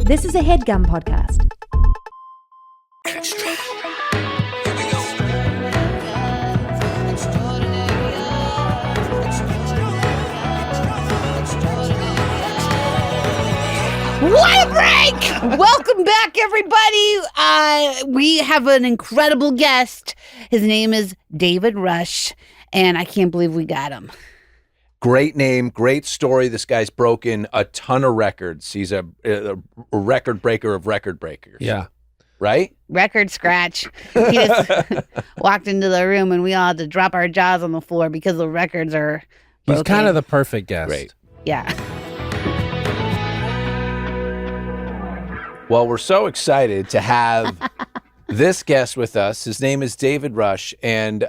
This is a Headgum podcast. Extra. Here we go. What a break! Welcome back, everybody. We have an incredible guest. His name is David Rush, and I can't believe we got him. Great name, great story. This guy's broken a ton of records. He's a record breaker of record breakers. Yeah. Right? Record scratch. He just walked into the room, and we all had to drop our jaws on the floor because the records are He's broken. kind of the perfect guest. Great. Yeah. Well, we're so excited to have this guest with us. His name is David Rush. And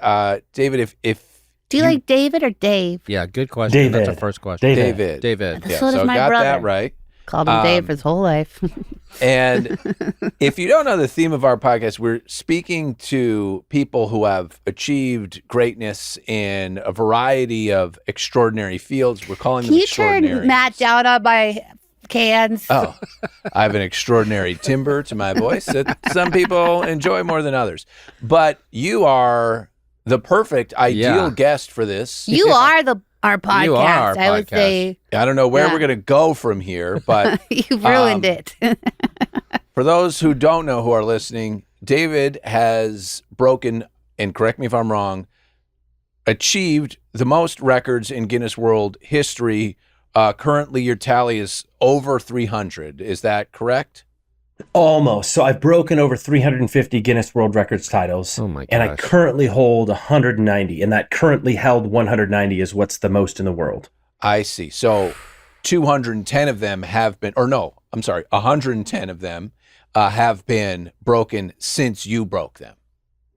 David, if Do you like David or Dave? Yeah, good question. David. That's our first question. David. David. That's yeah, what so is my got brother. that right. Called him Dave his whole life. And if you don't know the theme of our podcast, we're speaking to people who have achieved greatness in a variety of extraordinary fields. We're calling Can them you turn extraordinarians. Matt down on my cans? Oh, I have an extraordinary timbre to my voice that some people enjoy more than others. But you are the perfect, ideal guest for this. You are our podcast. You are our I would podcast. say I don't know where Yeah. we're going to go from here, but you've ruined it. for those who don't know who are listening, David has broken, and correct me if I'm wrong, achieved the most records in Guinness World history. Currently, your tally is over 300. Is that correct? Almost. So I've broken over 350 Guinness World Records titles. Oh my And I gosh. currently hold 190. And that currently held 190 is what's the most in the world. I see. So 210 of them have been, or no, I'm sorry, 110 of them have been broken since you broke them.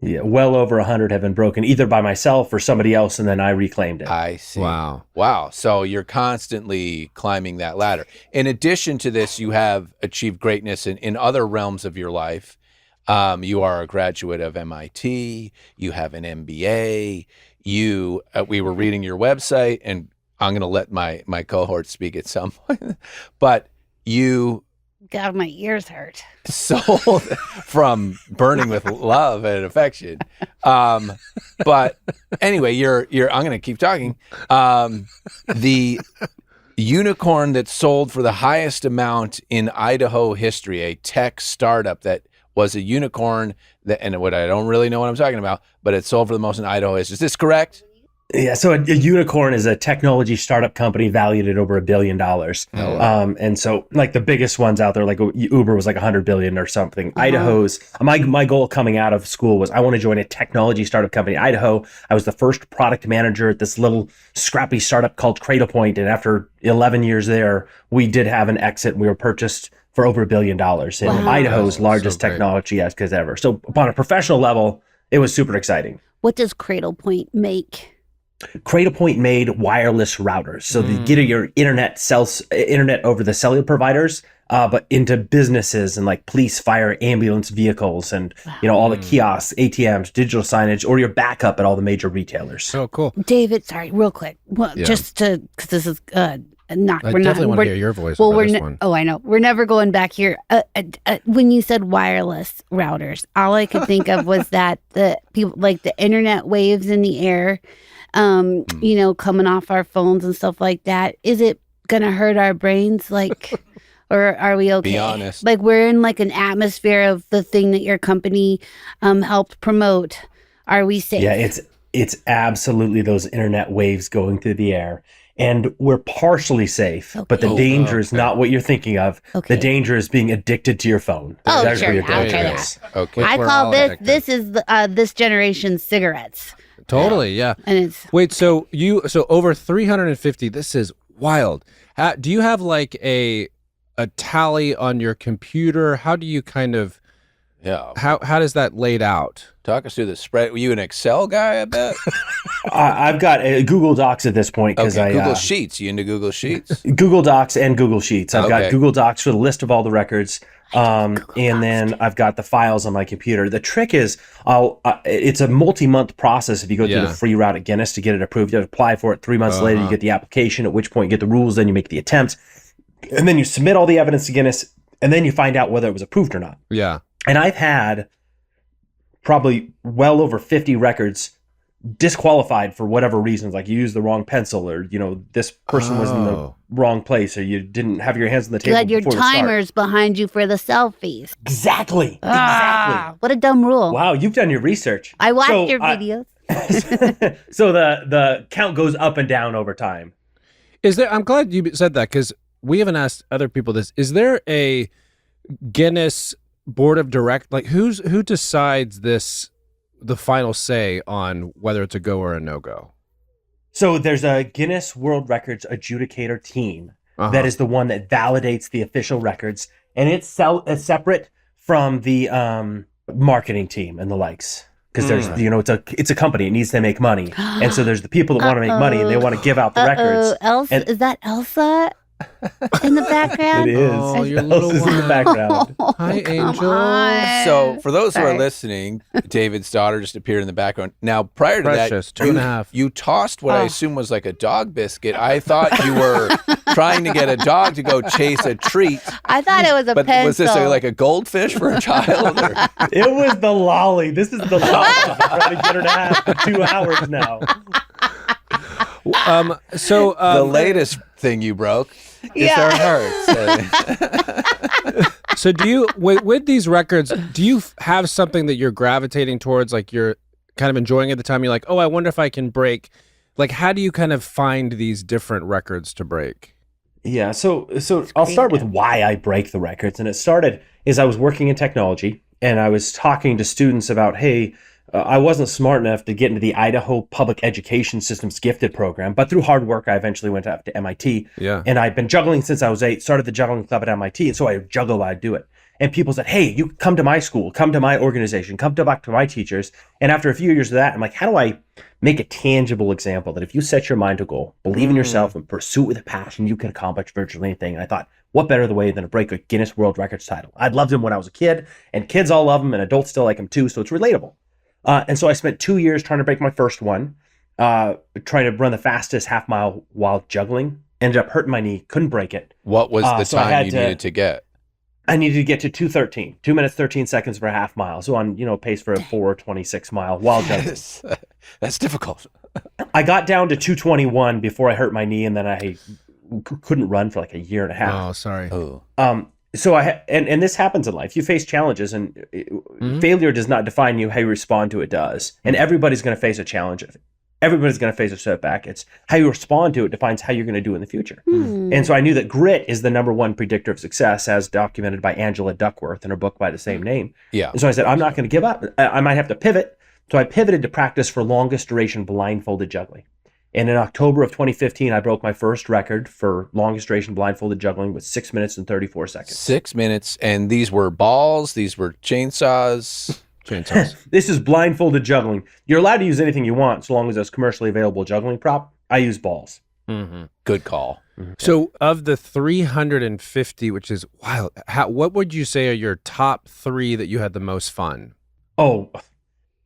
Yeah, well over 100 have been broken either by myself or somebody else, and then I reclaimed it. I see. Wow. Wow. So you're constantly climbing that ladder. In addition to this, you have achieved greatness in other realms of your life. You are a graduate of MIT. You have an MBA. We were reading your website, and I'm going to let my cohort speak at some point. But you God, my ears hurt. sold from burning with love and affection. But anyway, you're I'm going to keep talking. The unicorn that sold for the highest amount in Idaho history, a tech startup that was a unicorn and what I don't really know what I'm talking about, but it sold for the most in Idaho history. Is this correct? Yeah, so a unicorn is a technology startup company valued at over $1 billion. And so like the biggest ones out there, like Uber was like 100 billion or something. Idaho's, my goal coming out of school was I want to join a technology startup company. Idaho, I was the first product manager at this little scrappy startup called Cradlepoint. And after 11 years there, we did have an exit. We were purchased for over $1 billion in Idaho's largest So great. technology as ever. So upon a professional level, it was super exciting. What does Cradlepoint make? Cradlepoint made wireless routers, so they get your internet over the cellular providers, but into businesses and like police, fire, ambulance vehicles, and all the kiosks, ATMs, digital signage, or your backup at all the major retailers. So cool. David, sorry, real quick. Well, Yeah. just to, because this is I definitely want to hear your voice Well, about this one. Oh, I know. We're never going back here. When you said wireless routers, all I could think of was that the people, like the internet waves in the air, coming off our phones and stuff like that. Is it gonna hurt our brains? Like, or are we okay? Be honest. Like we're in like an atmosphere of the thing that your company helped promote. Are we safe? Yeah, it's absolutely those internet waves going through the air. And we're partially safe, but the Okay. danger is not what you're thinking of. Okay. The danger is being addicted to your phone. Oh, That's sure. where your danger Okay, is. Okay. I We're call all this addicted. this is this generation's cigarettes, Totally, yeah. and it's Wait, so over 350, this is wild. Do you have like a tally on your computer? How do you kind of, Yeah. how does that laid out? Talk us through the spread. Were you an Excel guy, I bet? I've got Google Docs at this point because Okay, I Google Sheets. You into Google Sheets? Google Docs and Google Sheets. I've Okay. got Google Docs for the list of all the records. And then I've got the files on my computer. The trick is, it's a multi-month process if you go through Yeah. the free route at Guinness to get it approved. You have to apply for it. 3 months later, you get the application, at which point you get the rules, then you make the attempt. And then you submit all the evidence to Guinness. And then you find out whether it was approved or not. Yeah. And I've had probably well over 50 records disqualified for whatever reasons, like you used the wrong pencil, or this person was in the wrong place, or you didn't have your hands on the table. You had your before the start. timers behind you for the selfies. Exactly. What a dumb rule. Wow, you've done your research. I watched your videos. So the count goes up and down over time. Is there? I'm glad you said that, because we haven't asked other people this. Is there a Guinness board of direct, like who decides the final say on whether it's a go or a no-go? So there's a Guinness World Records adjudicator team that is the one that validates the official records, and it's separate from the marketing team and the likes. Because there's, it's a company. It needs to make money, and so there's the people that want to make money and they want to give out the records. Elsa, is that Elsa in the background? It is. Oh, your little Elsa's in the background. Hi, Angel. So for those who are Sorry. listening, David's daughter just appeared in the background. Now, prior to Precious, that, 2.5. you tossed what I assume was like a dog biscuit. I thought you were trying to get a dog to go chase a treat. I thought it was a But pencil. was this like a goldfish for a child? Or? It was the lolly. This is the lolly. I'm trying to get her to have for 2 hours now. The latest thing you broke is her heart. So do you, with these records, do you have something that you're gravitating towards, like you're kind of enjoying at the time? You're like, oh, I wonder if I can break. Like, how do you kind of find these different records to break? Yeah, so I'll start with why I break the records. And it started as I was working in technology, and I was talking to students about, hey, I wasn't smart enough to get into the Idaho Public Education System's gifted program, but through hard work, I eventually went up to MIT. Yeah. And I've been juggling since I was 8, started the juggling club at MIT, and so I juggle while I do it. And people said, hey, you come to my school, come to my organization, come back to my teachers. And after a few years of that, I'm like, how do I make a tangible example that if you set your mind to a goal, believe in yourself, and pursue it with a passion, you can accomplish virtually anything? And I thought, what better the way than to break a Guinness World Records title? I'd loved him when I was a kid, and kids all love him, and adults still like him too, so it's relatable. And so I spent 2 years trying to break my first one, trying to run the fastest half mile while juggling. Ended up hurting my knee, couldn't break it. What was the so I time had you to- needed to get? I needed to get to 2:13, 2 minutes, 13 seconds for a half mile. So on, pace for a 4:26 mile while juggling. That's difficult. I got down to 2:21 before I hurt my knee, and then I couldn't run for like a year and a half. Oh, sorry. Oh. So and this happens in life. You face challenges, and failure does not define you. How you respond to it does. And everybody's going to face a challenge. Everybody's going to face a setback. It's how you respond to it defines how you're going to do in the future. And so I knew that grit is the number one predictor of success, as documented by Angela Duckworth in her book by the same name. Yeah. And so I said, I'm not going to give up. I might have to pivot. So I pivoted to practice for longest duration blindfolded juggling. And in October of 2015, I broke my first record for longest duration blindfolded juggling with 6 minutes and 34 seconds. 6 minutes, and these were balls, these were chainsaws. This is blindfolded juggling. You're allowed to use anything you want so long as it's commercially available juggling prop. I use balls. Good call. So of the 350, which is wild, what would you say are your top 3 that you had the most fun? Oh,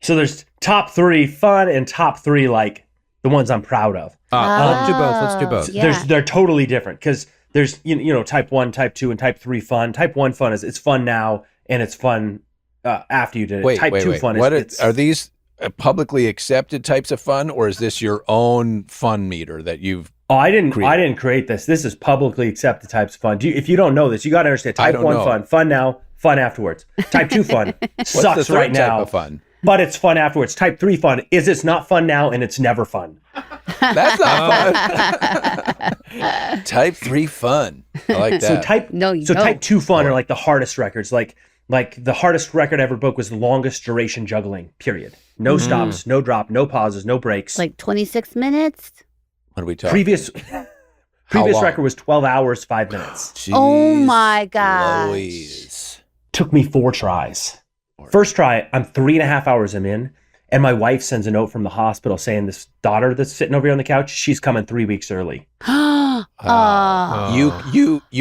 so there's top 3 fun and top 3 like the ones I'm proud of. Let's do both. Let's do both. Yeah. They're totally different because there's type 1, type 2, and type 3 fun. Type 1 fun is it's fun now and it's fun after you did it. Type 2 fun is are these publicly accepted types of fun, or is this your own fun meter that you've? Oh, I didn't create this. This is publicly accepted types of fun. If you don't know this, you got to understand. Type 1 fun now, fun afterwards. Type 2 fun sucks What's the third right type now, of fun? but it's fun afterwards. Type 3 fun is it's not fun now and it's never fun. That's not fun. Type 3 fun. I like that. So type type 2 fun are like the hardest records. Like the hardest record I ever broke was the longest duration juggling. Period. No stops, no drop, no pauses, no breaks. Like 26 minutes? What are we talking? Previous long? record was 12 hours 5 minutes. Jeez Oh my gosh. Louise. Took me 4 tries. First try, I'm 3.5 hours in, and my wife sends a note from the hospital saying this daughter that's sitting over here on the couch, she's coming 3 weeks early. You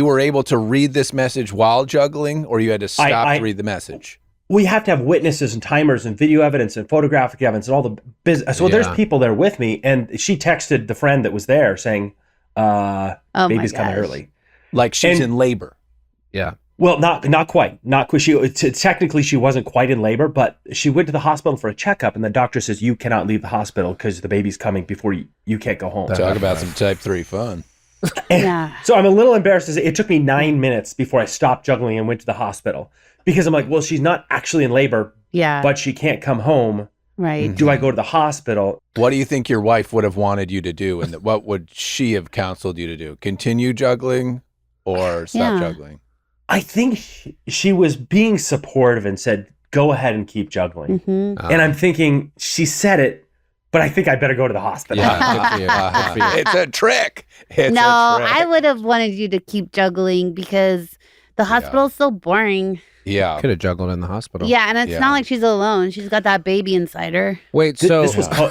were able to read this message while juggling, or you had to stop to read the message? We have to have witnesses and timers and video evidence and photographic evidence and all the business. So there's people there with me, and she texted the friend that was there saying, baby's coming early. Like she's in labor. Yeah. Well, not quite. Not quite. Technically, she wasn't quite in labor, but she went to the hospital for a checkup, and the doctor says, you cannot leave the hospital because the baby's coming before you can't go home. Talk about some type 3 fun. Yeah. So I'm a little embarrassed. It took me 9 minutes before I stopped juggling and went to the hospital because I'm like, well, she's not actually in labor, Yeah. but she can't come home. Right. Do I go to the hospital? What do you think your wife would have wanted you to do? And what would she have counseled you to do? Continue juggling or stop juggling? I think she was being supportive and said, go ahead and keep juggling. Mm-hmm. And I'm thinking, she said it, but I think I better go to the hospital. Yeah, good for you. It's a trick. It's No, a trick. I would have wanted you to keep juggling because the hospital's so boring. Yeah. Could have juggled in the hospital. Yeah, and it's Yeah. not like she's alone. She's got that baby inside her. Wait, Th- so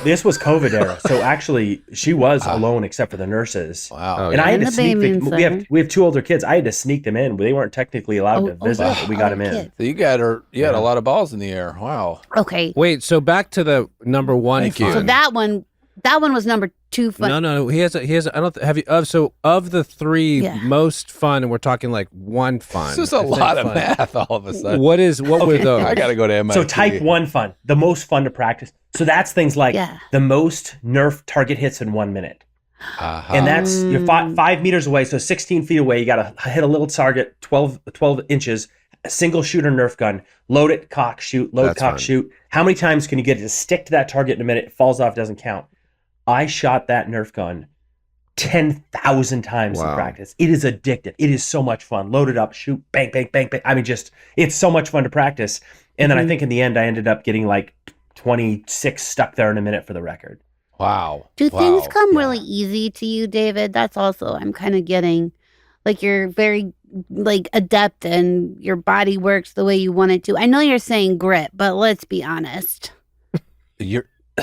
this was COVID era, so actually she was alone except for the nurses. Wow. Oh, And I had And to the sneak baby the, inside. we have 2 older kids. I had to sneak them in. They weren't technically allowed to visit, yeah. but we got them in. Kid. So you had a lot of balls in the air. Wow. Okay. wait, so back to the number one. Thank you. So fun. that one was number 2 fun. No. He has a. I don't. Have you? So of the 3 Yeah. most fun, and we're talking like one fun. This is a I think lot of fun. math all of a sudden. What were those? I got to go to MIT. So type 1 fun, the most fun to practice. So that's things like Yeah. the most Nerf target hits in 1 minute. Uh-huh. And that's you're 5 meters away, so 16 feet away. You got to hit a little target, 12 inches, a single shooter Nerf gun, load it, cock, shoot, load, That's cock, fun. shoot. How many times can you get it to stick to that target in a minute? It falls off, doesn't count. I shot that Nerf gun 10,000 times in Wow. practice. It is addictive. It is so much fun. Load it up, shoot, bang, bang, bang, bang. I mean, it's so much fun to practice. And then I think in the end, I ended up getting like 26 stuck there in a minute for the record. Wow. Do Wow. things come Yeah. really easy to you, David? That's also I'm kind of getting like you're very like adept and your body works the way you want it to. I know you're saying grit, but let's be honest.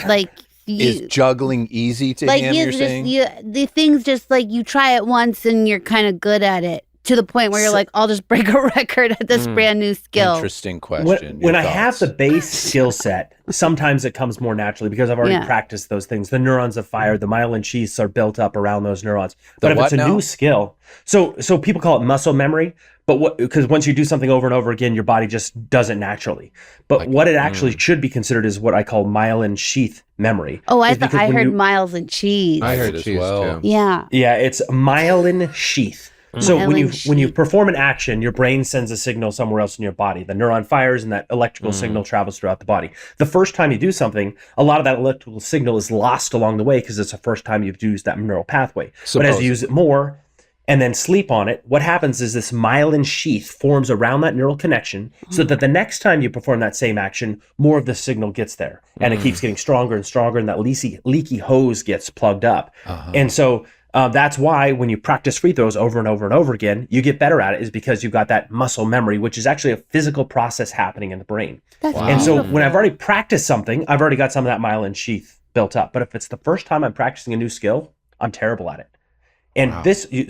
Like Is juggling easy to like him, you're just saying? the things just like you try it once and you're kind of good at it to the point where you're like, I'll just break a record at this brand new skill. Interesting question. When Your I have thoughts? the base skill set, sometimes it comes more naturally because I've already Yeah. practiced those things. The neurons have fired, the myelin sheaths are built up around those neurons. The But if what it's a now? new skill, so people call it muscle memory, but because once you do something over and over again, your body just does it naturally. But what it actually should be considered is what I call myelin sheath memory. Oh, I Is thought because I when heard you- miles and cheese. I heard as cheese well. too. Yeah. Yeah, it's myelin sheath. So when you Myelin sheath. perform an action, your brain sends a signal somewhere else in your body. The neuron fires and that electrical signal travels throughout the body. The first time you do something, a lot of that electrical signal is lost along the way because it's the first time you've used that neural pathway. But as you use it more and then sleep on it, what happens is this myelin sheath forms around that neural connection so that the next time you perform that same action, more of the signal gets there. And it keeps getting stronger and stronger, and that leaky hose gets plugged up. And so that's why when you practice free throws over and over and over again, you get better at it, is because you've got that muscle memory, which is actually a physical process happening in the brain. That's And so beautiful. when I've already practiced something, I've already got some of that myelin sheath built up. But if it's the first time I'm practicing a new skill, I'm terrible at it. And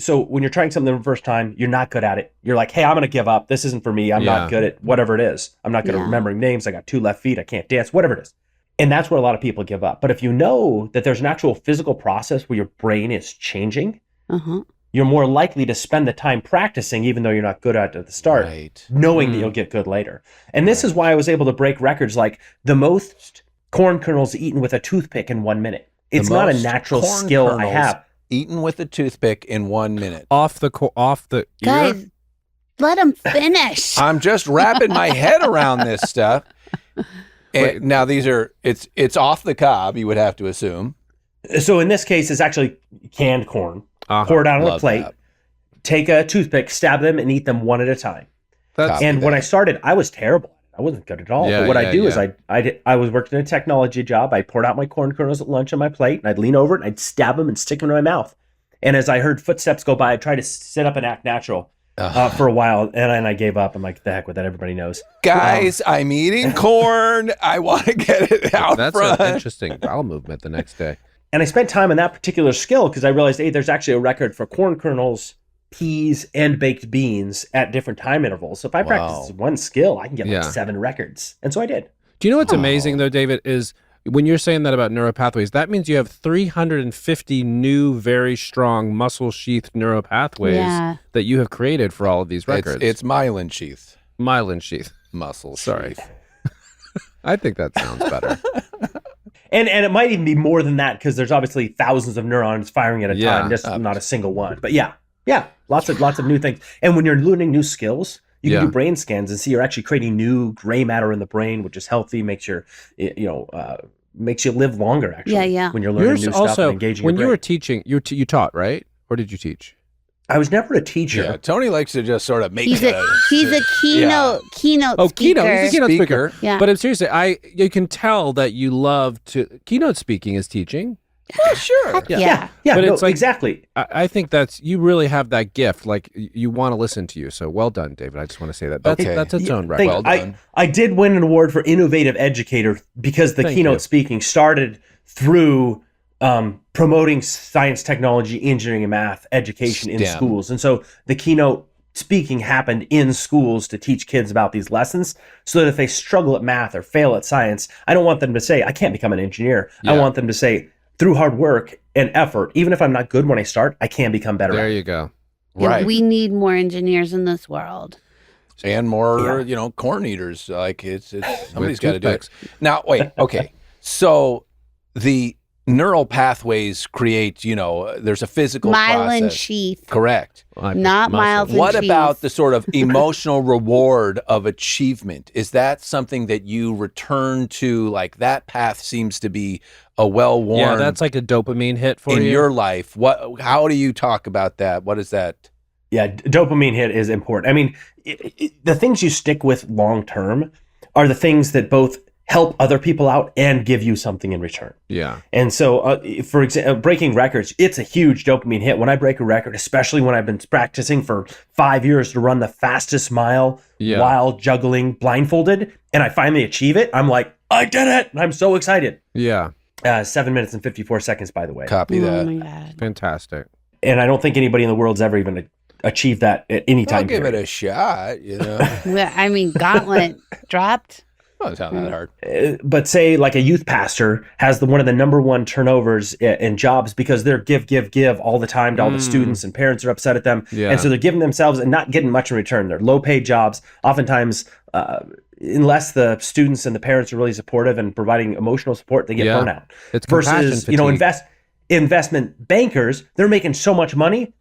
so when you're trying something the first time, you're not good at it. You're like, hey, I'm going to give up. This isn't for me. I'm not good at whatever it is. I'm not good at remembering names. I got 2 left feet. I can't dance, whatever it is. And that's where a lot of people give up. But if you know that there's an actual physical process where your brain is changing, you're more likely to spend the time practicing, even though you're not good at it at the start, Right. knowing that you'll get good later. And this is why I was able to break records like the most corn kernels eaten with a toothpick in 1 minute. It's not a most natural corn skill I kernels have. Eaten with a toothpick in 1 minute. Off the ear. Guys, let him finish. I'm just wrapping my head around this stuff. And now it's off the cob, you would have to assume. So in this case, it's actually canned corn. Pour it out on a Love plate, that. take a toothpick, stab them, and eat them one at a time. That's And when I started, I was terrible. I wasn't good at all. Yeah, but what yeah, I do is yeah. I was working a technology job. I poured out my corn kernels at lunch on my plate, and I'd lean over it, and I'd stab them and stick them in my mouth. And as I heard footsteps go by, I'd try to sit up and act natural for a while, and I gave up. I'm like, the heck with that. Everybody knows. Guys, I'm eating corn. I want to get it out That's front. an interesting bowel movement the next day. And I spent time on that particular skill because I realized, hey, there's actually a record for corn kernels, peas, and baked beans at different time intervals. So if I practice one skill, I can get like 7 records. And so I did. Do you know what's amazing though, David, is when you're saying that about neuropathways, that means you have 350 new, very strong muscle sheath neuropathways that you have created for all of these records. It's myelin sheath. Myelin sheath. Muscle Sorry. sheath. I think that sounds better. And it might even be more than that because there's obviously thousands of neurons firing at a Yeah. time, just not a single one. But yeah, lots of new things. And when you're learning new skills, you can do brain scans and see you're actually creating new gray matter in the brain, which is healthy, makes you live longer. Actually, Yeah. When you're learning new stuff and engaging. When your you brain. were teaching, you taught, right? Or did you teach? I was never a teacher. Yeah, Tony likes to just sort of make He's a keynote Oh, speaker. keynote. He's a keynote speaker. Yeah. But seriously, you can tell that you love to. Keynote speaking is teaching. Yeah, sure. Yeah. Yeah, But no, it's like- exactly. I think you really have that gift. Like you want to listen to you. So well done, David. I just want to say that. That's its own record. Thank- Well done. I did win an award for innovative educator because the Thank keynote you. speaking started through promoting science, technology, engineering, and math education in STEM. schools. And so the keynote speaking happened in schools to teach kids about these lessons so that if they struggle at math or fail at science, I don't want them to say, I can't become an engineer. I Yeah. want them to say, through hard work and effort, even if I'm not good when I start, I can become better. There at it. you go. Right. We need more engineers in this world. And more, corn eaters. Like it's somebody's got to do it. toothpicks. Now, wait, okay. So the neural pathways create, there's a physical Myelin process. sheath, Correct. not muscle. myelin What sheath. about the sort of emotional reward of achievement? Is that something that you return to? Like that path seems to be a well-worn Yeah, that's like a dopamine hit for in you. your life. How do you talk about that? What is that? Yeah, dopamine hit is important. I mean, the things you stick with long term are the things that both help other people out and give you something in return. Yeah. And so, for example, breaking records, it's a huge dopamine hit. When I break a record, especially when I've been practicing for 5 years to run the fastest mile while juggling blindfolded, and I finally achieve it, I'm like, I did it! And I'm so excited. Yeah. 7 minutes and 54 seconds, by the way. Copy Oh that. my God. Fantastic. And I don't think anybody in the world's ever even achieved that at any time. I'll give period. it a shot, Well, I mean, gauntlet dropped. Oh, it's not that hard. But say like a youth pastor has one of the number one turnovers in jobs because they're give all the time to all the students and parents are upset at them. Yeah. And so they're giving themselves and not getting much in return. They're low paid jobs. Oftentimes, unless the students and the parents are really supportive and providing emotional support, they get Yeah. burnout. It's compassion Versus, fatigue. investment bankers, they're making so much money,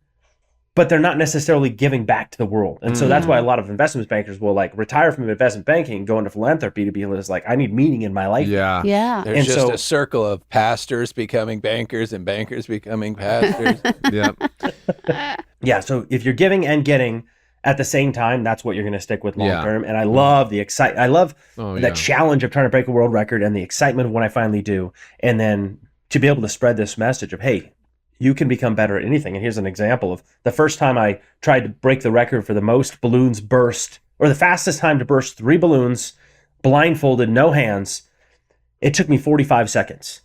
but they're not necessarily giving back to the world. And so that's why a lot of investment bankers will like retire from investment banking and go into philanthropy to be able to like, I need meaning in my life. Yeah. Yeah. There's And just so- a circle of pastors becoming bankers and bankers becoming pastors. Yeah. Yeah. So if you're giving and getting at the same time, that's what you're going to stick with long Yeah. term. And I love I love Oh, that yeah. challenge of trying to break a world record and the excitement of when I finally do. And then to be able to spread this message of, hey, you can become better at anything. And here's an example of the first time I tried to break the record for the most balloons burst, or the fastest time to burst 3 balloons, blindfolded, no hands. It took me 45 seconds.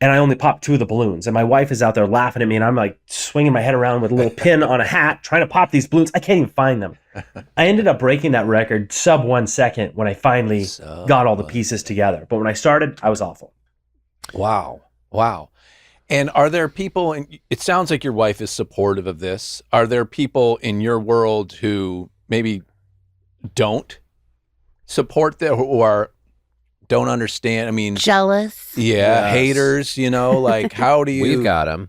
And I only popped 2 of the balloons. And my wife is out there laughing at me. And I'm like swinging my head around with a little pin on a hat, trying to pop these balloons. I can't even find them. I ended up breaking that record sub 1 second when I finally got all the pieces together. But when I started, I was awful. Wow. And are there people, and it sounds like your wife is supportive of this. Are there people in your world who maybe don't support that, who don't understand? I mean, Jealous. yeah, Yes. haters, like how do you? We've got him.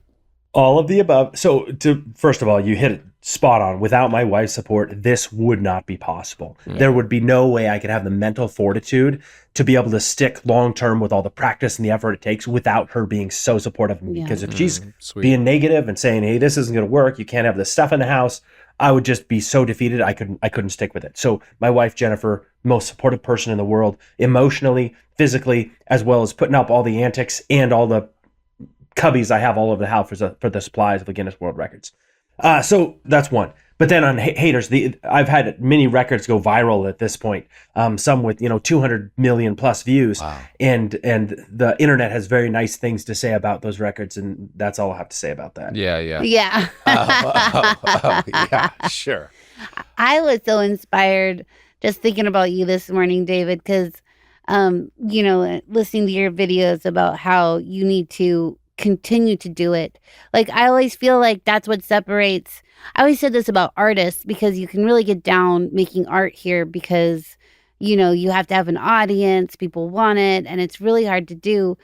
All of the above. So, first of all, you hit it spot on. Without my wife's support, this would not be possible. There would be no way I could have the mental fortitude to be able to stick long term with all the practice and the effort it takes without her being so supportive of me. Yeah. Because if she's Sweet. being negative and saying, "Hey, this isn't going to work. You can't have this stuff in the house," I would just be so defeated. I couldn't stick with it. So, my wife Jennifer, most supportive person in the world, emotionally, physically, as well as putting up all the antics and all the cubbies I have all over the house for the supplies of the Guinness World Records. So that's one. But then on haters, I've had many records go viral at this point. Some with 200 million plus views, and the internet has very nice things to say about those records, and that's all I have to say about that. Yeah. Yeah. yeah, sure. I was so inspired just thinking about you this morning, David, because listening to your videos about how you need to continue to do it. Like, I always feel like that's what separates. I always said this about artists, because you can really get down making art here because, you have to have an audience, people want it, and it's really hard to do.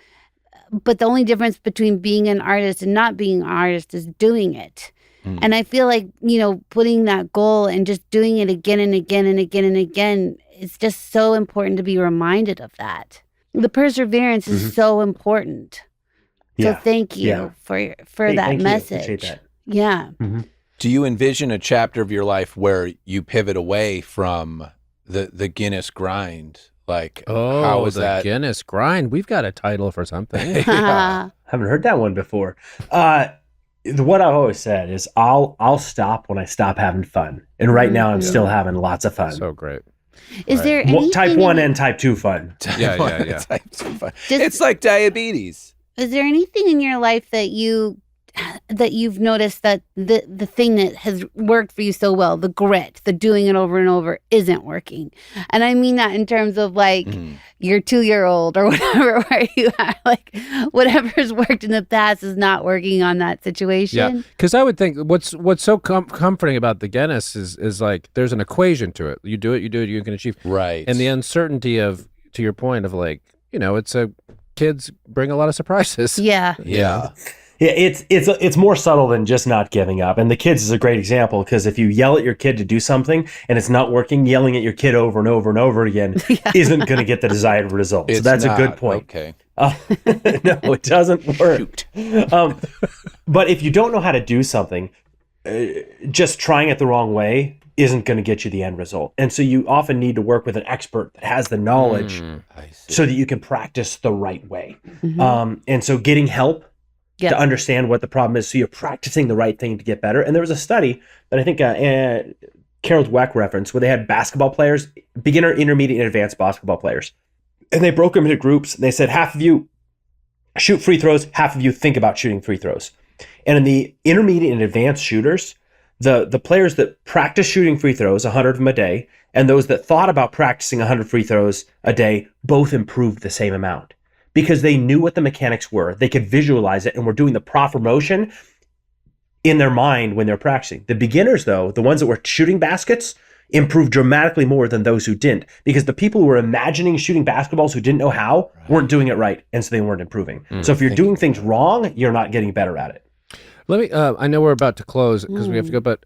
But the only difference between being an artist and not being an artist is doing it. And I feel like, putting that goal and just doing it again and again and again and again, it's just so important to be reminded of that. The perseverance is so important. So thank you for that message. Appreciate that. Yeah. Do you envision a chapter of your life where you pivot away from the Guinness grind? Like, how is that? Guinness grind? We've got a title for something. Haven't heard that one before. What I've always said is I'll stop when I stop having fun. And right now I'm still having lots of fun. So great. Is there anything type 1 and type 2 fun? Yeah. Type 2 fun. It's like diabetes. Is there anything in your life that you've noticed that the thing that has worked for you so well, the grit, the doing it over and over, isn't working? And I mean that in terms of like your 2-year-old or whatever, where you are like, whatever's worked in the past is not working on that situation. Yeah, because I would think what's so comforting about the Guinness is like there's an equation to it. You do it, you can achieve. Right. And the uncertainty of, to your point, of like, it's kids bring a lot of surprises. Yeah. Yeah. Yeah, it's more subtle than just not giving up. And the kids is a great example, because if you yell at your kid to do something and it's not working, yelling at your kid over and over and over again isn't going to get the desired result. So that's a good point. Okay. No, it doesn't work. But if you don't know how to do something, just trying it the wrong way isn't going to get you the end result. And so you often need to work with an expert that has the knowledge so that you can practice the right way. And so getting help to understand what the problem is, so you're practicing the right thing to get better. And there was a study that I think Carol Dweck referenced, where they had basketball players, beginner, intermediate, and advanced basketball players. And they broke them into groups. And they said, half of you shoot free throws, half of you think about shooting free throws. And in the intermediate and advanced shooters, the players that practice shooting free throws, 100 of them a day, and those that thought about practicing 100 free throws a day, both improved the same amount. Because they knew what the mechanics were. They could visualize it and were doing the proper motion in their mind when they're practicing. The beginners, though, the ones that were shooting baskets, improved dramatically more than those who didn't. Because the people who were imagining shooting basketballs who didn't know how weren't doing it right, and so they weren't improving. So if you're doing things wrong, you're not getting better at it. Let me, I know we're about to close because we have to go, but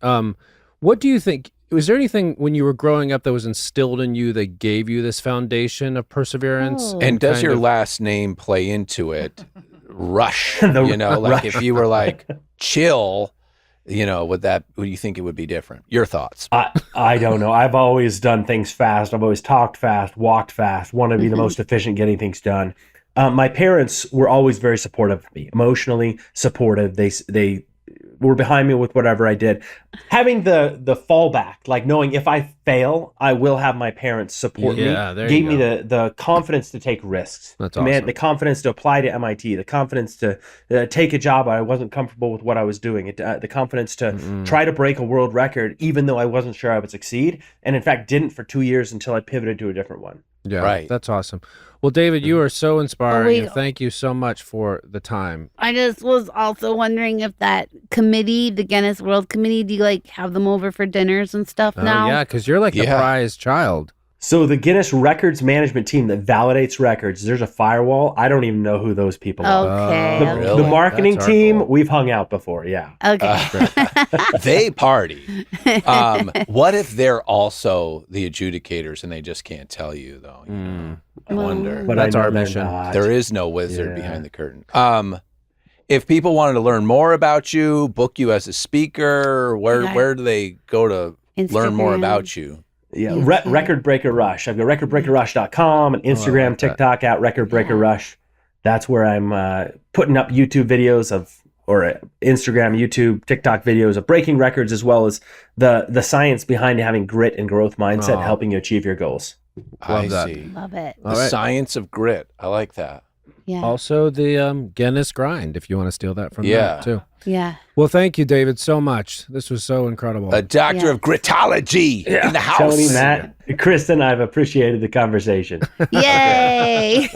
what do you think? Was there anything when you were growing up that was instilled in you that gave you this foundation of perseverance? And does your last name play into it? Rush, like if you were like chill, would you think it would be different? Your thoughts? I don't know. I've always done things fast. I've always talked fast, walked fast, want to be the most efficient getting things done. My parents were always very supportive of me, emotionally supportive. They were behind me with whatever I did. Having the fallback, like knowing if I fail, I will have my parents support me, gave me the confidence to take risks. That's awesome. The confidence to apply to MIT, the confidence to take a job I wasn't comfortable with what I was doing, the confidence to try to break a world record, even though I wasn't sure I would succeed. And in fact, didn't for 2 years until I pivoted to a different one. Yeah, right. That's awesome. Well, David, you are so inspiring. And thank you so much for the time. I just was also wondering if that committee, the Guinness World Committee, do you like have them over for dinners and stuff now? Yeah, because you're like the prize child. So the Guinness Records management team that validates records, there's a firewall. I don't even know who those people are. Okay. The marketing team, we've hung out before, yeah. Okay. They party. What if they're also the adjudicators and they just can't tell you, though? I wonder. But That's I know our they're mission. not. There is no wizard behind the curtain. If people wanted to learn more about you, book you as a speaker, where do they go to learn more about you? Yeah, Record Breaker Rush. I've got recordbreakerrush.com and Instagram, TikTok at Record Breaker Rush. That's where I'm putting up YouTube videos or Instagram, YouTube, TikTok videos of breaking records, as well as the science behind having grit and growth mindset, helping you achieve your goals. I see. Love it. The science of grit. I like that. Yeah. Also, the Guinness grind, if you want to steal that from Yeah. that, too. Yeah. Well, thank you, David, so much. This was so incredible. A doctor Yeah. of gritology in the house. Tony, Matt, Kristen, I've appreciated the conversation. Yay. Thanks,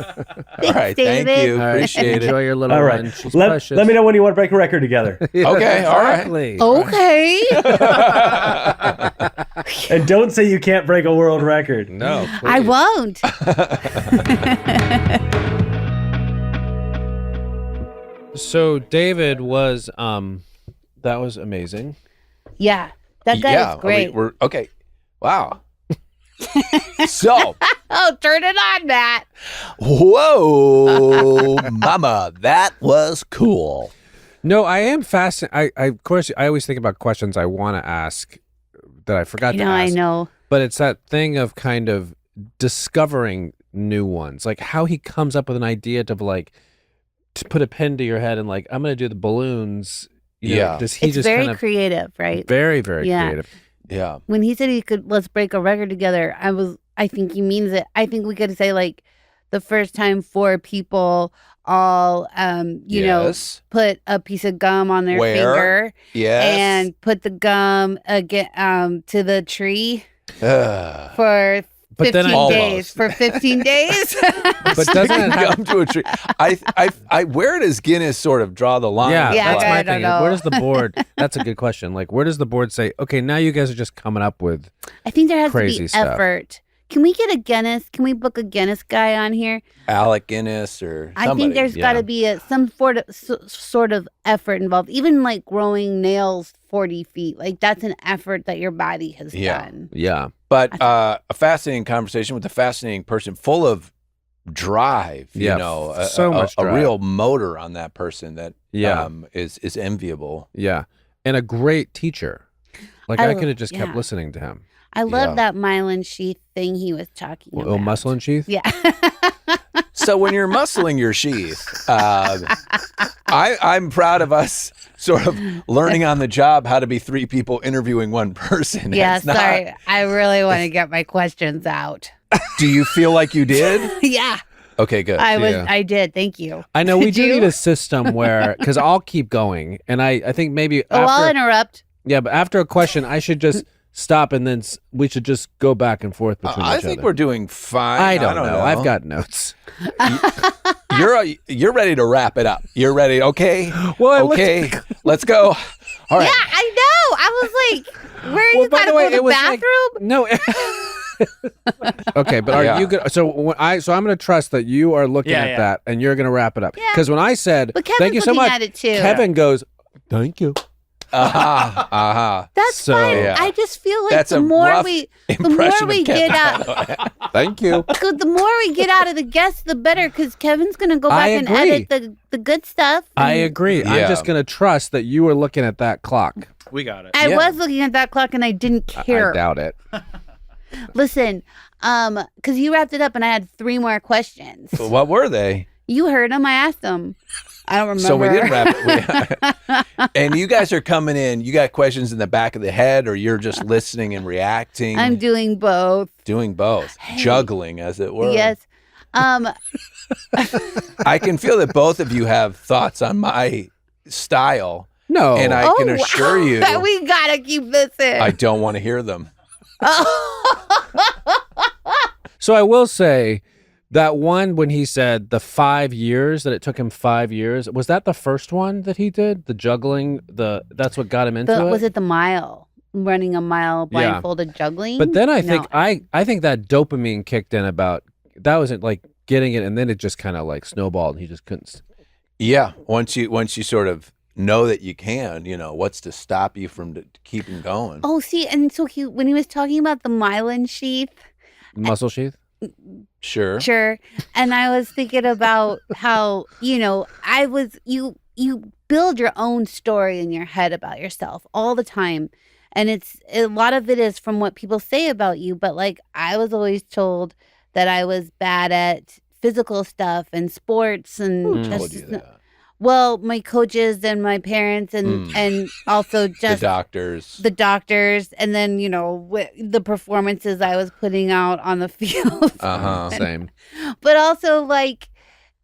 All right, David. thank you. All right, Appreciate it. enjoy your little All run. right. She's Let precious. me know when you want to break a record together. Yeah, Okay, all right. exactly. Okay. And don't say you can't break a world record. No, I please. won't. So David was that was amazing. Yeah. That guy is great. We're okay. Wow. So, Oh, turn it on, Matt. whoa, mama, that was cool. No, I am fascinated. I of course I always think about questions I want to ask that I forgot to I ask. know. But it's that thing of kind of discovering new ones, like how he comes up with an idea to like to put a pen to your head and like I'm going to do the balloons. You know, Yeah. does he It's just very kind of creative, right? very Yeah. creative? Yeah. When he said he could, let's break a record together, I think he means it. I think we could say like the first time 4 people all, you know, Yes. put a piece of gum on their Where? finger Yes. and put the gum to the tree Ugh. for But then 15 Almost. days. For 15 days. But doesn't it have Come to a tree. I where does Guinness sort of draw the line? Yeah, Yeah, that's I my don't thing. know. Where does the board? That's a good question. Like, where does the board say, okay, now you guys are just coming up with? I think there has to Crazy be stuff. effort. Can we get a Guinness? Can we book a Guinness guy on here? Alec Guinness or somebody. I think there's got yeah. to be some sort of effort involved. Even like growing nails 40 feet, like that's an effort that your body has Yeah. done. Yeah, But a fascinating conversation with a fascinating person, full of drive. Yeah, You know, so much a drive. real motor on that person that Yeah. is enviable. yeah, and a great teacher. Like I I lo- could have just kept yeah. listening to him. I love Yeah. that myelin sheath thing he was talking about. Oh, muscle and sheath. Yeah. So when you're muscling your sheath, I'm proud of us sort of learning on the job how to be 3 people interviewing one person. Yeah, It's not- sorry. I really want to get my questions out. Do you feel like you did? Yeah, Okay, good. Yeah. I did. Thank you. I know we Did do you? need a system where, because I'll keep going, and I think maybe Oh, I'll after, interrupt. yeah, but after a question, I should just stop, and then we should just go back and forth between I each think other. we're doing fine. I don't know. I've got notes. You're ready to wrap it up. You're ready. Okay. Well, Okay. Let's go. All right. Yeah, I know. I was like, where are Well, you by gotta the way, go to it the was like- bathroom? No. Okay, but are Yeah. you good? So I'm going to trust that you are looking Yeah, at yeah. that and you're going to wrap it up. Yeah. Because when I said But Kevin's thank you so looking much, at it too. Kevin goes, thank you. Uh-huh. That's So- fine. Yeah. I just feel like That's the a more rough we impression of get Kevin. out, Thank you. the more we get out of the guests, the better. Because Kevin's gonna go I back and agree. edit the good stuff. I and agree. Yeah. I'm just going to trust that you were looking at that clock. We got it. I Yeah. was looking at that clock and I didn't care. I doubt it. Listen, because you wrapped it up and I had 3 more questions. What were they? You heard them. I asked them. I don't remember. So we didn't wrap it. And you guys are coming in. You got questions in the back of the head, or you're just listening and reacting? I'm doing both. doing both, juggling, as it were. Yes. I can feel that both of you have thoughts on my style, No. and I can assure you, we gotta keep this in. I don't want to hear them. So I will say that one when he said the 5 years, that it took him 5 years, was that the first one that he did? The juggling, that's what got him into it? Was it the mile? Running a mile Yeah. blindfolded juggling? But then I No. think I think that dopamine kicked in about that wasn't like getting it, and then it just kind of like snowballed, and he just couldn't. Yeah, once you sort of know that you can, what's to stop you from keeping going? Oh, see, and so when he was talking about the myelin sheath, Muscle sheath. Sure. sure, and I was thinking about how you build your own story in your head about yourself all the time, and a lot of it is from what people say about you. But like I was always told that I was bad at physical stuff and sports, and Who that's told you just not- that? well, my coaches and my parents, and also The just doctors. the doctors, and then the performances I was putting out on the field. Uh-huh. Same. But also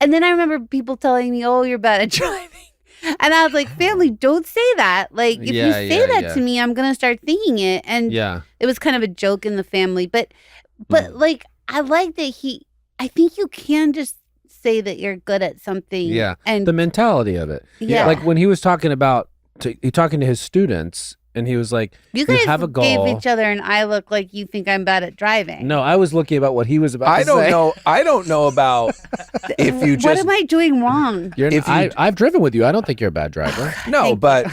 And then I remember people telling me, "Oh, you're bad at driving." And I was like, family, don't say that. Like, if you say that to me, I'm going to start thinking it. And it was kind of a joke in the family. But like, I like that I think you can just say that you're good at something. Yeah. And the mentality of it. Yeah. Like when he was talking talking to his students, and he was like, you guys have a goal. gave each other an eye look like you think I'm bad at driving. No, I was looking about what he was about to say. I don't know about if you just... What am I doing wrong? I've driven with you. I don't think you're a bad driver. No, but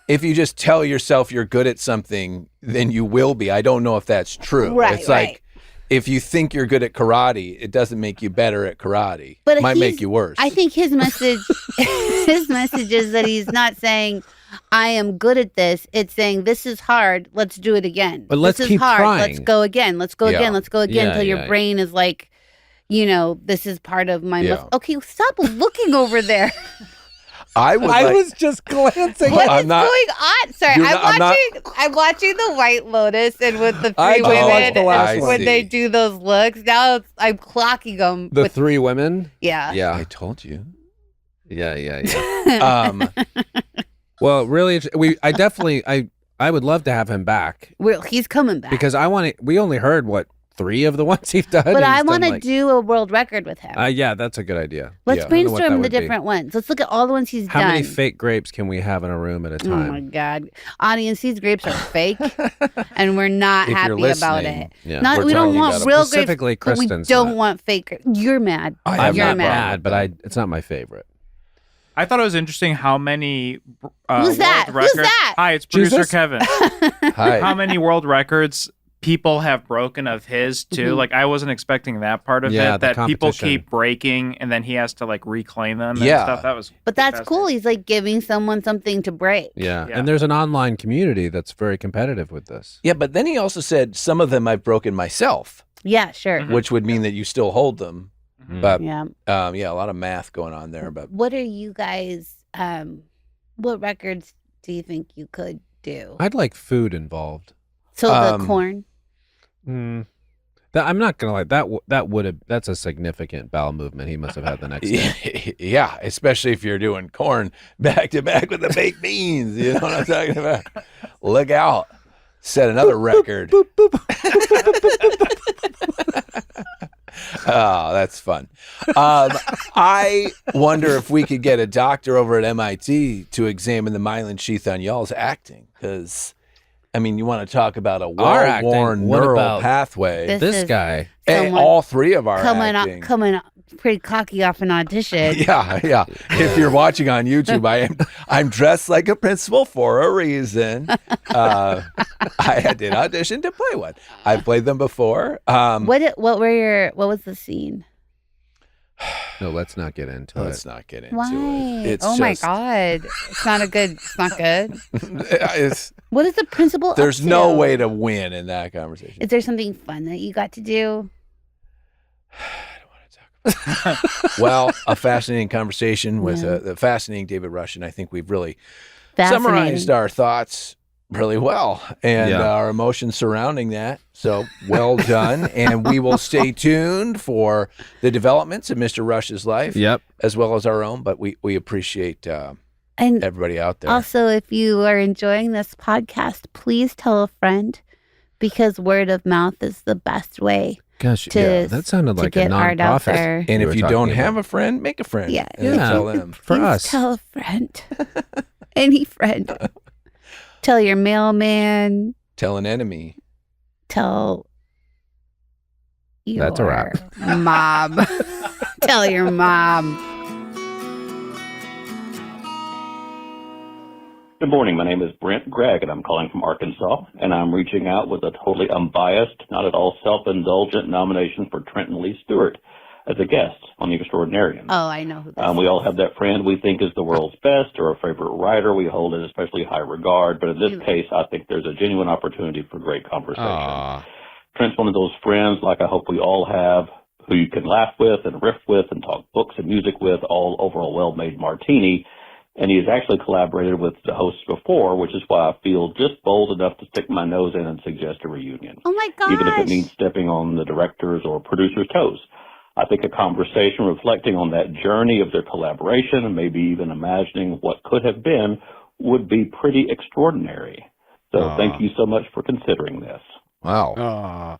if you just tell yourself you're good at something, then you will be. I don't know if that's true. Right, it's like, if you think you're good at karate, it doesn't make you better at karate. But it might make you worse. I think his message is that he's not saying, I am good at this. It's saying, this is hard. Let's do it again. But let's this keep is hard. trying. Let's go again. Let's go again. Let's go again until your brain is like, this is part of my Okay, stop looking over there. I was just glancing. What is going on? Sorry, I'm watching the White Lotus and with the three women when they do those looks. Now I'm clocking them. The three women? Yeah. Yeah. I told you. Yeah. Well, really, I would love to have him back. Well, he's coming back. Because we only heard, 3 of the ones he's done? But I want to do a world record with him. Yeah, that's a good idea. Let's brainstorm the different ones. Let's look at all the ones he's done. How many fake grapes can we have in a room at a time? Oh, my God. Audience, these grapes are fake, and we're not happy about it. Yeah. We don't want real grapes, specifically but we don't want fake grapes. You're mad. I'm not mad, but it's not my favorite. I thought it was interesting how many Who's that? world records. Who's that? Hi, it's producer Jesus? Kevin. Hi. How many world records people have broken of his too? Mm-hmm. Like I wasn't expecting that part of Yeah, it. That people competition. keep breaking and then he has to like reclaim them and Yeah. stuff. That was But that's cool. He's like giving someone something to break. Yeah. Yeah. And there's an online community that's very competitive with this. Yeah, but then he also said some of them I've broken myself, Yeah, sure. which would mean that you still hold them. But Yeah. a lot of math going on there. But What are you guys, what records do you think you could do? I'd like food involved. So the corn? I'm not gonna lie. That's a significant bowel movement he must have had the next day. yeah, especially if you're doing corn back to back with the baked beans. You know what I'm talking about? Look out. Set another record. Oh, that's fun. I wonder if we could get a doctor over at MIT to examine the myelin sheath on y'all's acting. Because, I mean, you want to talk about a well-worn neural pathway. This guy. And all 3 of our acting. Coming pretty cocky off an audition. Yeah. If you're watching on YouTube, I'm dressed like a principal for a reason. I did audition to play one. I've played them before. What was the scene? No, let's not get into it. Let's not get into Why? it. It's my just- God. It's not good. it's- What is the principal there's up no to? way to win in that conversation. Is there something fun that you got to do? Well, a fascinating conversation with the fascinating David Rush, and I think we've really Fascinating. summarized our thoughts really well and our emotions surrounding that. So well done. And we will stay tuned for the developments of Mr. Rush's life, as well as our own. But we appreciate And everybody out there. Also, if you are enjoying this podcast, please tell a friend, because word of mouth is the best way. Gosh, to, that sounded like get a art out nonprofit. there. And if were you talking don't about. have a friend, make a friend. Yeah. And tell them. For Please us. tell a friend. Any friend. Tell your mailman. Tell an enemy. Tell your That's a wrap. mom. Tell your mom. Good morning. My name is Brent Gregg, and I'm calling from Arkansas, and I'm reaching out with a totally unbiased, not at all self-indulgent nomination for Trenton Lee Stewart as a guest on the Extraordinarians. Oh, I know who that is. We all have that friend we think is the world's best or a favorite writer we hold in especially high regard, but in this case, I think there's a genuine opportunity for great conversation. Aww. Trent's one of those friends, like I hope we all have, who you can laugh with and riff with and talk books and music with, all over a well-made martini. And he has actually collaborated with the hosts before, which is why I feel just bold enough to stick my nose in and suggest a reunion. Oh, my gosh. Even if it means stepping on the director's or producer's toes. I think a conversation reflecting on that journey of their collaboration and maybe even imagining what could have been would be pretty extraordinary. So thank you so much for considering this. Wow.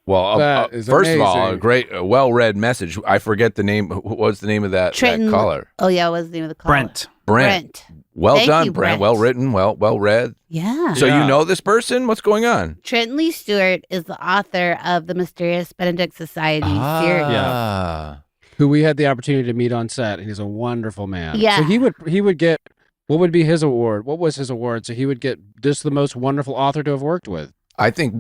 Well, That is first of all, a amazing. great, well-read message. I forget the name. What was the name of that Trenton. caller? Oh yeah, what was the name of the caller? Brent. Well Thank done, you, Brent. Brent. Well written. Well read. Yeah. So you know this person? What's going on? Trenton Lee Stewart is the author of the Mysterious Benedict Society series. Who we had the opportunity to meet on set, and he's a wonderful man. Yeah. So he would get, what would be his award? What was his award? So he would get just the most wonderful author to have worked with. I think,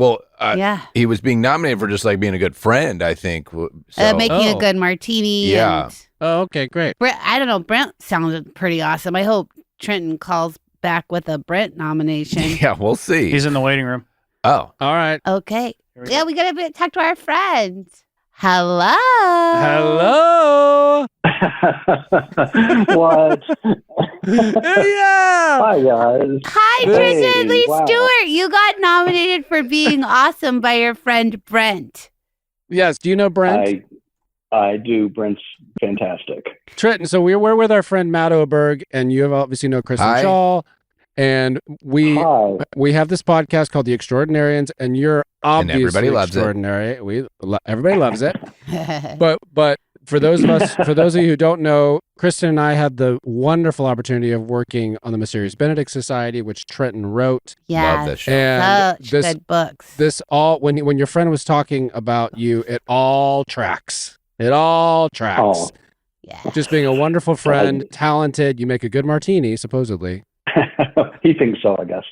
he was being nominated for just like being a good friend, I think. So. Making a good martini. Yeah. And Oh, okay, great. Brent, I don't know. Brent sounded pretty awesome. I hope Trenton calls back with a Brent nomination. Yeah, we'll see. He's in the waiting room. Oh. All right. Okay. Yeah, we got to talk to our friends. Hello. Hello. What? Yeah. Hi, guys. Hi, Hey, Kristen Lee wow. Stewart. You got nominated for being awesome by your friend Brent. Yes. Do you know Brent? I do. Brent's fantastic. Trenton. So we're with our friend Matt Oberg, and you have obviously know Kristen Hi. Shaw, and we have this podcast called The Extraordinarians, and you're obviously everybody loves it. extraordinary. Everybody loves it. But for those of you who don't know, Kristen and I had the wonderful opportunity of working on the Mysterious Benedict Society, which Trenton wrote. Yeah, Love this show. And such this, good books. This all when your friend was talking about you, it all tracks. It all tracks. Oh. Yeah. Just being a wonderful friend, talented. You make a good martini, supposedly. He thinks so, I guess.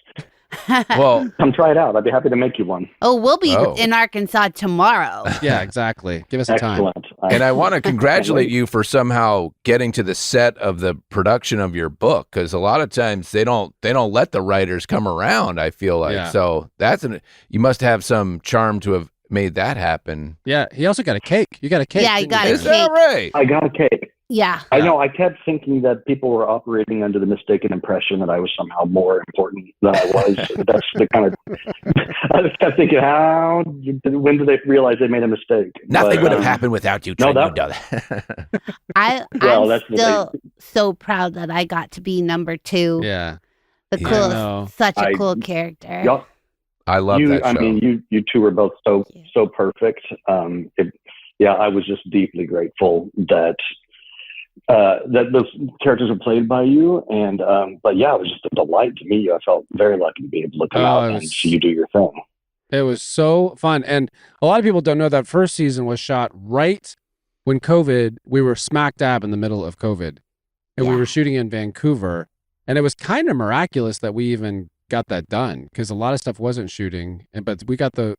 Well, Come try it out. I'd be happy to make you one. Oh, we'll be Oh. in Arkansas tomorrow. Yeah, exactly. Give us a time. Excellent. and I want to congratulate you for somehow getting to the set of the production of your book, because a lot of times they don't let the writers come around, I feel like. Yeah. So you must have some charm to have made that happen. Yeah, he also got a cake. You got a cake. Yeah, you didn't got a Is that right? I got a cake. Yeah. I know. I kept thinking that people were operating under the mistaken impression that I was somehow more important than I was. That's the kind of. I just kept thinking, when did they realize they made a mistake? Nothing But, would have happened without you. no, Trent. that- You know that. Well, I'm that's the still so proud that I got to be number 2. Yeah. The Yeah. coolest, No. such a I- cool character. Y'all, I love that show. I mean, you two were both so perfect. I was just deeply grateful that those characters were played by you, and but yeah, it was just a delight to meet you. I felt very lucky to be able to come out and see you do your thing. It was so fun. And a lot of people don't know that first season was shot right when we were smack dab in the middle of COVID. And we Yeah. were shooting in Vancouver. And it was kind of miraculous that we even got that done, because a lot of stuff wasn't shooting. But we got I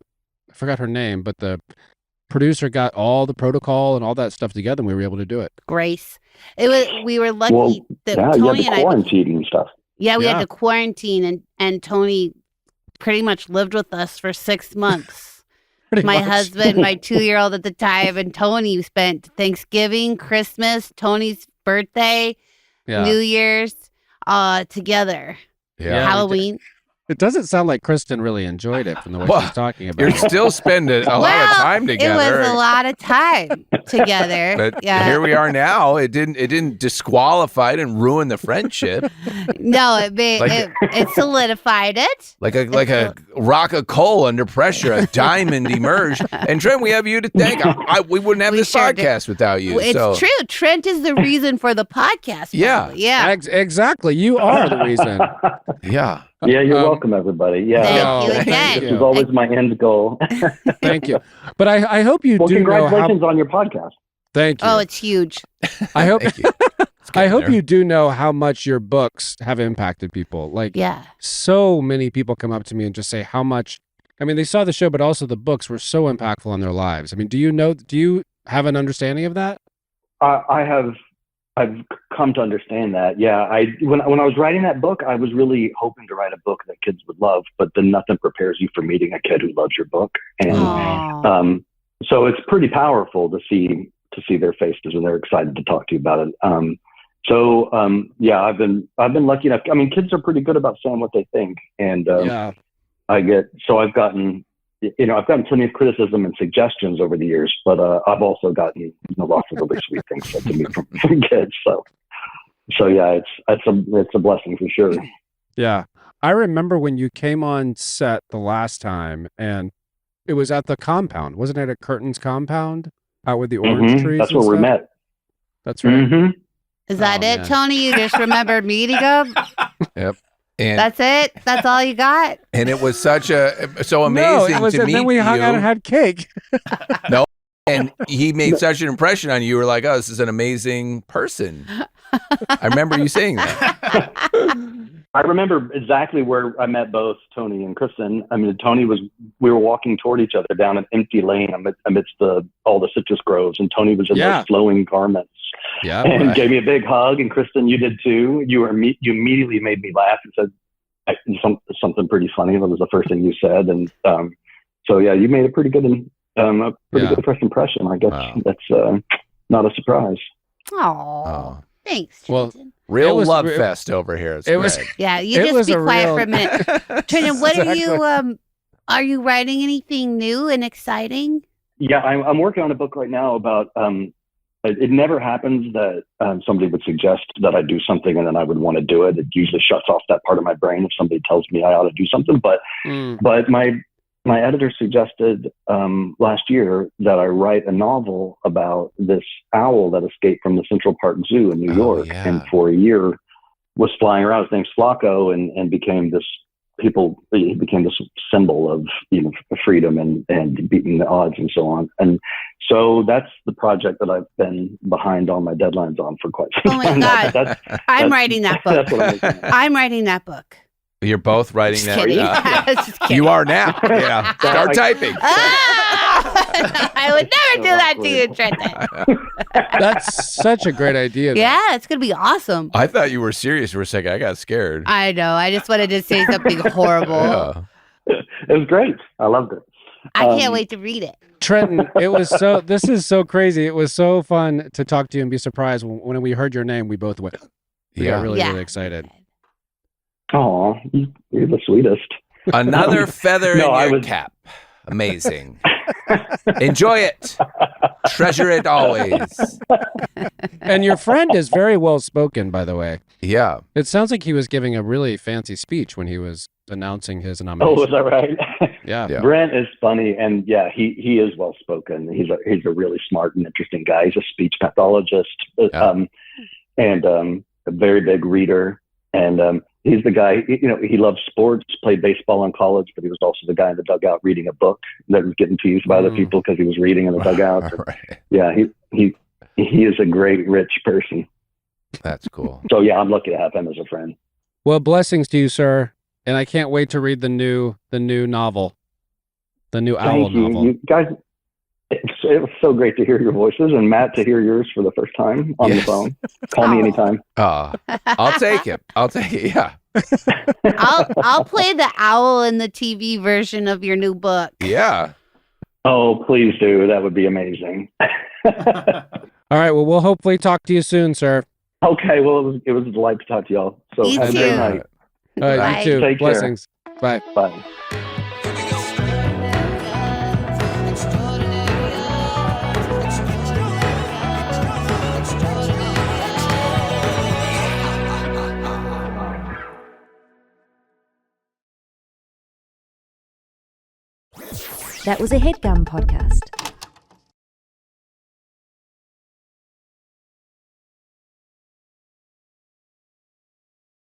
forgot her name, but the producer got all the protocol and all that stuff together, and we were able to do it. Grace. We were lucky Well, that yeah, you Tony had and to I. quarantine and stuff. Yeah, we Yeah. had to quarantine, and Tony pretty much lived with us for 6 months. Pretty My much. husband, my 2-year-old at the time, and Tony spent Thanksgiving, Christmas, Tony's birthday, Yeah. New Year's, together. Yeah. Halloween. It doesn't sound like Kristen really enjoyed it from the way Well, she's talking about You're it. still spending a lot of time together. It was a lot of time together. But Yeah. here we are now. It didn't disqualify it and ruin the friendship. No, it solidified it. Like a rock of coal under pressure, a diamond emerged. And Trent, we have you to thank. We wouldn't have We this sure did. podcast without you. Well, it's so. true. Trent is the reason for the podcast. Yeah. probably. Yeah. Exactly. You are the reason. Yeah. Yeah, you're welcome, everybody. Yeah, Thank you thank again. this was always my end goal. Thank you. But I hope you Well, do know how. congratulations on your podcast. Thank you. Oh, it's huge. I hope Thank you. It's I getting hope there. you do know how much your books have impacted people. Like, Yeah. so many people come up to me and just say how much. I mean, they saw the show, but also the books were so impactful on their lives. I mean, do you have an understanding of that? I've come to understand that. Yeah, when I was writing that book, I was really hoping to write a book that kids would love, but then nothing prepares you for meeting a kid who loves your book, and Aw. so it's pretty powerful to see their faces when they're excited to talk to you about it. Yeah, I've been lucky enough. I mean, kids are pretty good about saying what they think, and Yeah. I've gotten I've gotten plenty of criticism and suggestions over the years, but I've also gotten lots of really sweet things said to me from kids. So yeah, it's a blessing for sure. Yeah. I remember when you came on set the last time, and it was at the compound. Wasn't it at Curtin's compound out with the orange trees? That's and where we stuff? met. That's right. Mm-hmm. Is that it, man. Tony? You just remembered meeting him? Yep. And That's it? That's all you got? and it was so No, amazing it was, to and meet then we hung you. out and had cake. And he made such an impression on you. You were like, "Oh, this is an amazing person." I remember you saying that. I remember exactly where I met both Tony and Kristen. I mean, we were walking toward each other down an empty lane amidst all the citrus groves, and Tony was in those flowing garments. Yeah, and gave me a big hug, and Kristen, you did too. You immediately made me laugh and said something pretty funny. That was the first thing you said, and so yeah, you made a pretty good good first impression. I guess that's not a surprise. Oh, thanks, Well, Trenton. Real love fest over here. It's great. Yeah, you It was just be a quiet real- for a minute. Trenton, what Exactly. are you writing anything new and exciting? Yeah, I'm working on a book right now about. It never happens that somebody would suggest that I do something and then I would want to do it. It usually shuts off that part of my brain if somebody tells me I ought to do something. But my editor suggested last year that I write a novel about this owl that escaped from the Central Park Zoo in New York, and for a year was flying around. His name's Flacco, and became this. He became this symbol of freedom and beating the odds and so on. And so that's the project that I've been behind all my deadlines on for quite some time. Oh my God. I'm writing that book. That's what I'm looking at. I'm writing that book. You're both writing Just that. kidding. Just kidding. You are now. Yeah. Start typing. I would never do that to you, Trenton. That's such a great idea. though. Yeah, it's going to be awesome. I thought you were serious for a second. I got scared. I know. I just wanted to say something horrible. Yeah. It was great. I loved it. I can't wait to read it. Trenton, this is so crazy. It was so fun to talk to you and be surprised when we heard your name. We both went, we got really excited. Oh, you're the sweetest. Another feather No, I in your was- cap. Amazing. Enjoy it. Treasure it always. And your friend is very well spoken, by the way. Yeah. It sounds like he was giving a really fancy speech when he was announcing his Oh, nomination. is that right? Yeah. Brent is funny, and yeah, he is well spoken. He's a really smart and interesting guy. He's a speech pathologist, and a very big reader. And he's the guy. He loves sports. Played baseball in college, but he was also the guy in the dugout reading a book that was getting teased by other people because he was reading in the dugout. Right. Yeah, he is a great, rich person. That's cool. So yeah, I'm lucky to have him as a friend. Well, blessings to you, sir. And I can't wait to read the new novel, the new owl Thank you, novel. you guys. It was so great to hear your voices, and Matt, to hear yours for the first time on the phone. Call me anytime. I'll take it. Yeah. I'll play the owl in the TV version of your new book. Yeah. Oh, please do. That would be amazing. All right. Well, we'll hopefully talk to you soon, sir. Okay. Well, it was a delight to talk to y'all. So You have a great too. night. All right. Bye. You too. Take care. Blessings. Bye. Bye. That was a Headgum podcast.